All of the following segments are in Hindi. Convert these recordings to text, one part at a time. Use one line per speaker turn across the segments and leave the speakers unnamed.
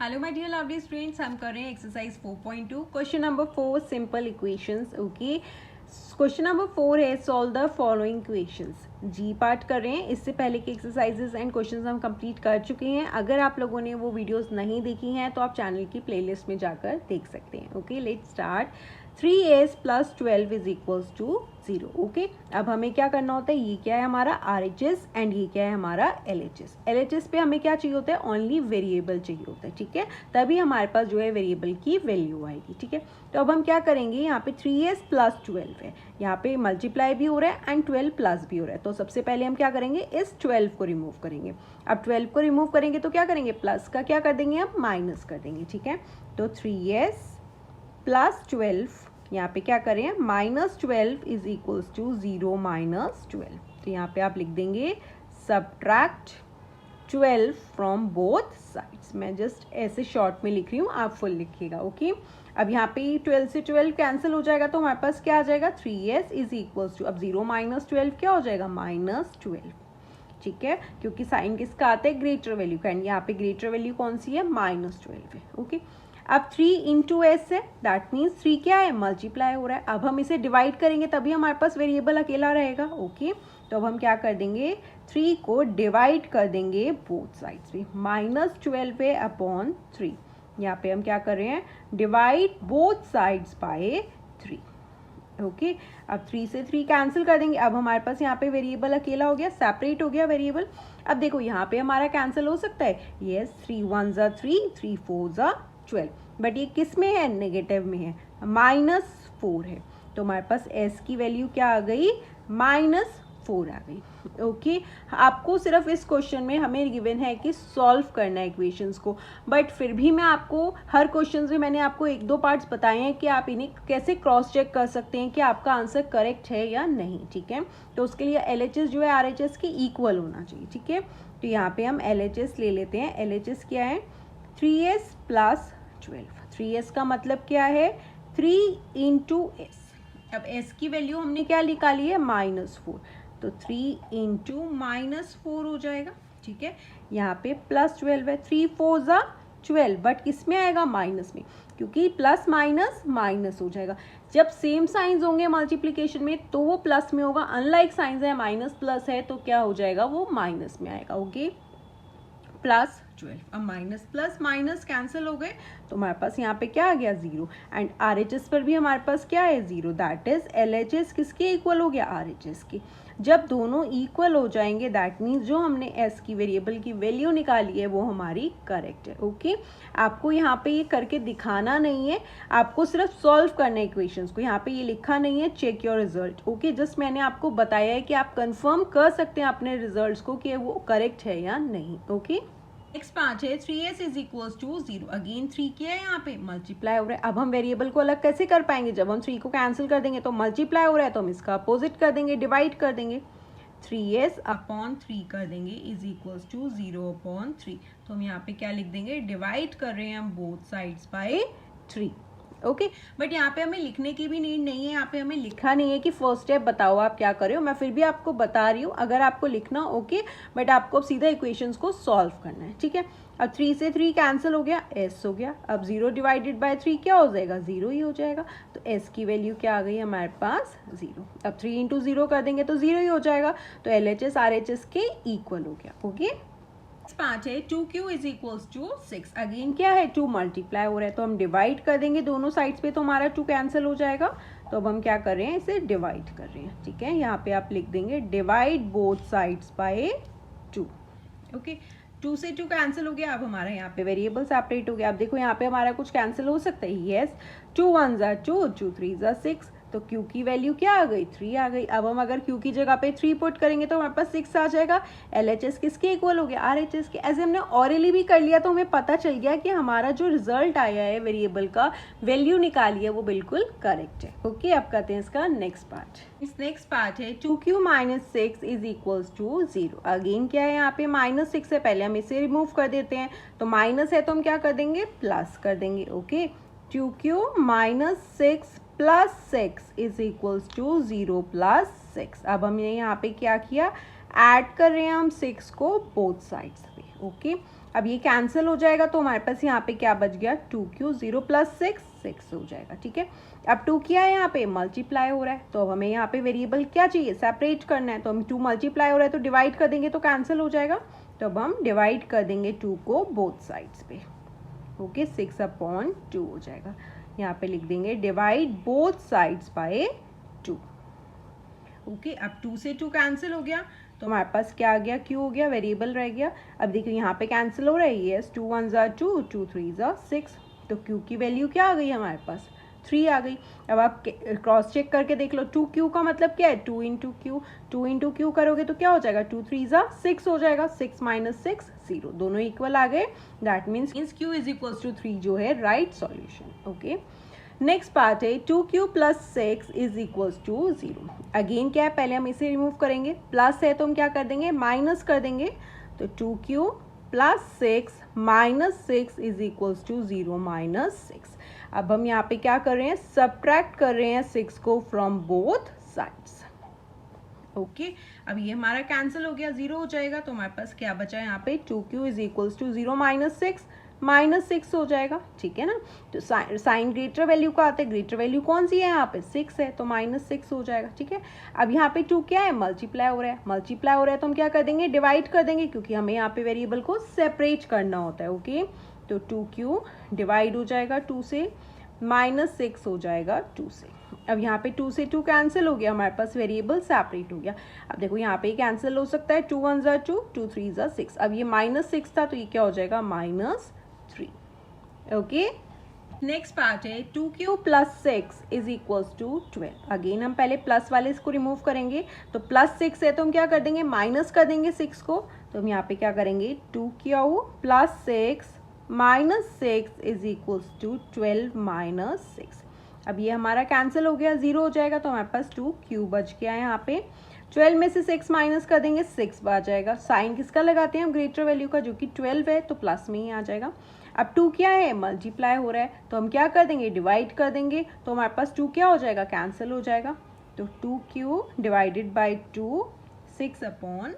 Hello my dear lovely students, हम कर रहे हैं exercise 4.2 question number 4 simple equations. Okay, question number 4 है solve the following equations. G part कर रहे हैं। इससे पहले के एक्सरसाइजेस एंड क्वेश्चंस हम कंप्लीट कर चुके हैं। अगर आप लोगों ने वो वीडियोस नहीं देखी हैं तो आप चैनल की प्लेलिस्ट में जाकर देख सकते हैं। Okay, let's start. 3s + 12 = 0। Okay, अब हमें क्या करना होता है, ये क्या है हमारा RHS एंड ये क्या है हमारा LHS। LHS पे हमें क्या चाहिए होता है, ओनली वेरिएबल चाहिए होता है। ठीक है, तभी हमारे पास जो है वेरिएबल की वैल्यू आएगी। ठीक है, तो अब हम क्या करेंगे, यहाँ पे 3s + 12 है, यहाँ पे मल्टीप्लाई भी हो रहा है एंड 12 प्लस भी हो रहा है। तो सबसे पहले हम क्या करेंगे, इस 12 को रिमूव करेंगे। अब 12 को रिमूव करेंगे तो क्या करेंगे, प्लस का क्या कर देंगे, हम माइनस कर देंगे। ठीक है, तो 3s + 12 यहाँ पे क्या करें, -12 = 0 - 12। तो यहाँ पे आप लिख देंगे सब्ट्रैक्ट 12 फ्रॉम बोथ साइड्स। मैं जस्ट ऐसे शॉर्ट में लिख रही हूँ, आप फुल लिखिएगा। ओके, अब यहाँ पे 12 से 12 कैंसिल हो जाएगा तो हमारे पास क्या आ जाएगा, 3s = अब 0 - 12 क्या हो जाएगा, -12। ठीक है, क्योंकि साइन किसका आता है, ग्रेटर वैल्यू का, एंड यहाँ पे ग्रेटर वैल्यू कौन सी है, -12 है। ओके, अब 3 × s है, दैट मीन्स 3 क्या है, मल्टीप्लाई हो रहा है। अब हम इसे डिवाइड करेंगे तभी हमारे पास वेरिएबल अकेला रहेगा। ओके, तो अब हम क्या कर देंगे, 3 को डिवाइड कर देंगे बोथ साइड्स पे, -12 है अपॉन 3। यहाँ पे हम क्या कर रहे हैं, divide both sides by 3। Okay, अब 3 से 3 कैंसिल कर देंगे। अब हमारे पास यहाँ पे वेरिएबल अकेला हो गया, सेपरेट हो गया वेरिएबल। अब देखो यहाँ पे हमारा कैंसिल हो सकता है, यस, 3 × 1 = 3, 3 × 4 = 12, बट ये किस में है, नेगेटिव में है, -4 है। तो हमारे पास s की वैल्यू क्या आ गई, -4 आ गई। ओके, आपको सिर्फ इस क्वेश्चन में हमें गिवन है कि सॉल्व करना है इक्वेशंस को, बट फिर भी मैं आपको हर क्वेश्चन में मैंने आपको 1-2 पार्ट्स बताए हैं कि आप इन्हें कैसे क्रॉस चेक कर सकते हैं कि आपका आंसर करेक्ट है या नहीं। ठीक है, तो उसके लिए LHS जो है RHS के इक्वल होना चाहिए। ठीक है, तो यहाँ पे हम LHS ले लेते हैं। LHS क्या है, 3s + 12। 3s का मतलब क्या है, 3 × s। अब s की वैल्यू हमने क्या निकाली है, -4, तो 3 × -4 हो जाएगा। ठीक है, यहाँ पे +12 है, 3 × 4 = 12, बट किस में आएगा, माइनस में, क्योंकि प्लस माइनस माइनस हो जाएगा। जब सेम साइंस होंगे मल्टीप्लिकेशन में तो वो प्लस में होगा, अनलाइक साइंस है माइनस प्लस है तो क्या हो जाएगा, वो माइनस में आएगा। ओके, +12। अब माइनस प्लस माइनस कैंसिल हो गए तो हमारे पास यहाँ पे क्या आ गया, 0, एंड RHS पर भी हमारे पास क्या है, 0, दैट इज LHS किसके इक्वल हो गया, RHS के। जब दोनों इक्वल हो जाएंगे दैट मीन्स जो हमने s की वेरिएबल की वैल्यू निकाली है वो हमारी करेक्ट है। ओके, आपको यहाँ पे ये करके दिखाना नहीं है, आपको सिर्फ सॉल्व करना है इक्वेशंस को। यहाँ पे ये लिखा नहीं है check your result. Okay, just मैंने आपको बताया है कि आप कंफर्म कर सकते हैं अपने रिजल्ट्स को कि वो करेक्ट है या नहीं। ओके, नेक्स्ट 5 है, 3s = 0। अगेन 3 क्या है, यहाँ पे मल्टीप्लाई हो रहा है। अब हम वेरिएबल को अलग कैसे कर पाएंगे, जब हम 3 को कैंसिल कर देंगे तो मल्टीप्लाई हो रहा है तो हम इसका अपोजिट कर देंगे, डिवाइड कर देंगे, 3s / 3 कर देंगे = 0/3। तो हम यहाँ पे क्या लिख देंगे, डिवाइड कर रहे हैं हम both sides by 3। Okay, but यहाँ पे हमें लिखने की भी नीड नहीं है, यहाँ पे हमें लिखा नहीं है कि फर्स्ट स्टेप बताओ आप क्या कर रहे हो, मैं फिर भी आपको बता रही हूँ अगर आपको लिखना ओके, बट आपको सीधा इक्वेशंस को सॉल्व करना है। ठीक है, अब 3 से 3 कैंसिल हो गया, s हो गया। अब 0 / 3 क्या हो जाएगा, 0 ही हो जाएगा। तो s की वैल्यू क्या आ गई हमारे पास, 0। अब 3 × 0 कर देंगे तो 0 ही हो जाएगा, तो LHS RHS के इक्वल हो गया। ओके, 5 है, 2q = 6। अगेन क्या है, 2 मल्टीप्लाई हो रहा है तो हम डिवाइड कर देंगे दोनों साइड्स पे तो हमारा 2 कैंसिल हो जाएगा। तो अब हम क्या कर रहे हैं, इसे डिवाइड कर रहे हैं। ठीक है, यहाँ पे आप लिख देंगे divide both sides by 2। Okay, 2 से 2 कैंसिल हो गया। अब हमारा यहाँ पे वेरिएबल सेपरेट हो गया। अब देखो यहाँ पे हमारा कुछ कैंसिल हो सकता है, यस, 2 × 1 = 2, 2 × 3 = 6, तो q की वैल्यू क्या आ गई, 3 आ गई। अब हम अगर q की जगह पे 3 पुट करेंगे तो हमारे पास 6 आ जाएगा। LHS किसके इक्वल हो गया, RHS के। ऐसे हमने ऑरली भी कर लिया तो हमें पता चल गया कि हमारा जो रिजल्ट आया है वेरिएबल का, वैल्यू निकाली है, वो बिल्कुल करेक्ट है। ओके, अब करते हैं इसका नेक्स्ट पार्ट। इस नेक्स्ट पार्ट है 2q - 6 = 0। अगेन क्या है, यहाँ पे -6 है, पहले हम इसे रिमूव कर देते हैं, तो माइनस है तो हम क्या कर देंगे, प्लस कर देंगे। Okay, 2q - 6 + 6 = 0 + 6। अब हमने यहाँ पे क्या किया, ऐड कर रहे हैं हम 6 को बोथ साइड्स पे। ओके, अब ये कैंसिल हो जाएगा तो हमारे पास यहाँ पे क्या बच गया 2q, 0 + 6 6 हो जाएगा, ठीक है। अब 2 किया है यहाँ पे मल्टीप्लाई हो रहा है, तो हमें यहाँ पे वेरिएबल क्या चाहिए, सेपरेट करना है, तो हम 2 मल्टीप्लाई हो रहा है तो डिवाइड कर देंगे तो कैंसिल हो जाएगा। तो अब हम डिवाइड कर देंगे 2 को बोथ साइड्स पे, ओके 6/2 हो जाएगा। यहाँ पे लिख देंगे divide both sides by 2, okay. अब 2 से 2 कैंसिल हो गया तो हमारे पास क्या आ गया, q हो गया, वेरिएबल रह गया। अब देखिए यहाँ पे कैंसिल हो रहा है, यस 2 1 = 2, 2 3 = 6, तो q की वैल्यू क्या आ गई हमारे पास, 3 आ गई। अब आप क्रॉस चेक करके देख लो, 2q का मतलब क्या है, 2 × q, 2 × q करोगे तो क्या हो जाएगा, 2 3 = 6 हो जाएगा, 6 - 6 0, दोनों इक्वल आ गए। दैट मीन्स q = 3 जो है right solution, okay. Next part है 2q + 6 = 0। अगेन क्या है, पहले हम इसे रिमूव करेंगे, प्लस है तो हम क्या कर देंगे, माइनस कर देंगे, तो 2q + 6 - 6 = 0 - 6। अब हम यहाँ पे क्या कर रहे हैं, सब्ट्रैक्ट कर रहे हैं 6 को फ्रॉम बोथ साइड्स, ओके। अब ये हमारा कैंसिल हो गया, 0 हो जाएगा, तो हमारे पास क्या बचा है यहाँ पे, 2q = 0 - 6 -6 हो जाएगा, ठीक है ना। तो साइन ग्रेटर वैल्यू का आता है, ग्रेटर वैल्यू कौन सी है यहाँ पे, 6 है, तो -6 हो जाएगा, ठीक है। अब यहाँ पे 2 क्या है, मल्टीप्लाई हो रहा है, मल्टीप्लाई हो रहा है तो हम क्या कर देंगे, डिवाइड कर देंगे, क्योंकि हमें यहाँ पे वेरिएबल को सेपरेट करना होता है, ओके। तो 2q डिवाइड हो जाएगा 2 से, -6 हो जाएगा 2 से। अब यहाँ पे 2 से 2 कैंसिल हो गया, हमारे पास वेरिएबल सेपरेट हो गया। अब देखो यहाँ पे कैंसिल हो सकता है, 2 1 = 2, 2 3 = 6। अब ये -6 था तो ये क्या हो जाएगा, -3, ओके। नेक्स्ट पार्ट है 2q + 6 = 12। अगेन हम पहले प्लस वाले इसको रिमूव करेंगे, तो +6 है तो हम क्या कर देंगे, माइनस कर देंगे 6 को, तो हम यहाँ पे क्या करेंगे, 2q + 6 - 6 = 12 - 6। अब ये हमारा कैंसिल हो गया, 0 हो जाएगा, तो हमारे पास 2q बच गया है यहाँ पे। 12 में से 6 माइनस कर देंगे, 6 आ जाएगा। साइन किसका लगाते हैं हम, ग्रेटर वैल्यू का, जो कि 12 है, तो प्लस में ही आ जाएगा। अब 2 क्या है, मल्टीप्लाई हो रहा है, तो हम क्या कर देंगे, डिवाइड कर देंगे, तो हमारे पास 2 क्या हो जाएगा, कैंसिल हो जाएगा। तो 2q / 2 6/2,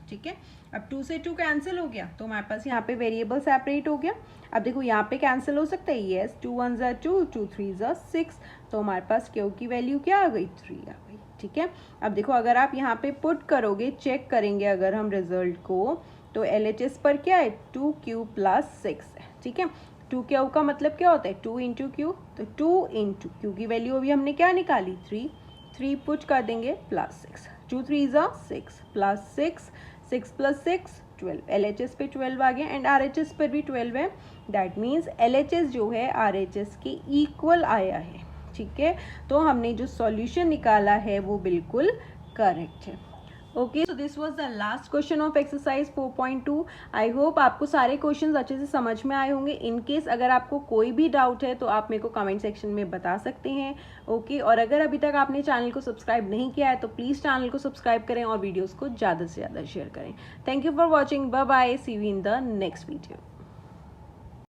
ठीक है। अब 2 से 2 कैंसिल हो गया, तो हमारे पास यहाँ पे वेरिएबल सेपरेट हो गया। अब देखो यहाँ पे कैंसिल हो सकता है, यस 2 1 = 2, 2 3 = 6, तो हमारे पास q की वैल्यू क्या आ गई, 3 आ गई, ठीक है। अब देखो अगर आप यहाँ पे पुट करोगे, चेक करेंगे अगर हम रिजल्ट को, तो LHS पर क्या है, 2q + 6 है, ठीक है। 2q का मतलब क्या होता है, 2 × q, तो 2 × q की वैल्यू अभी हमने क्या निकाली, 3 पुट कर देंगे, +6, 2 3 = 6 +6, 6 + 6 12, LHS पे 12 आ गया, एंड RHS पर भी 12 है। दैट मीन्स LHS जो है RHS के इक्वल आया है, ठीक है। तो हमने जो सॉल्यूशन निकाला है वो बिल्कुल करेक्ट है, okay. So this was the last question of exercise 4.2। I hope आपको सारे क्वेश्चंस अच्छे से समझ में आए होंगे। इन केस अगर आपको कोई भी डाउट है तो आप मेरे को कमेंट सेक्शन में बता सकते हैं, ओके। और अगर अभी तक आपने चैनल को सब्सक्राइब नहीं किया है तो प्लीज़ चैनल को सब्सक्राइब करें और वीडियोज़ को ज़्यादा से ज़्यादा शेयर करें। Thank you for watching, bye bye, see you in the next video.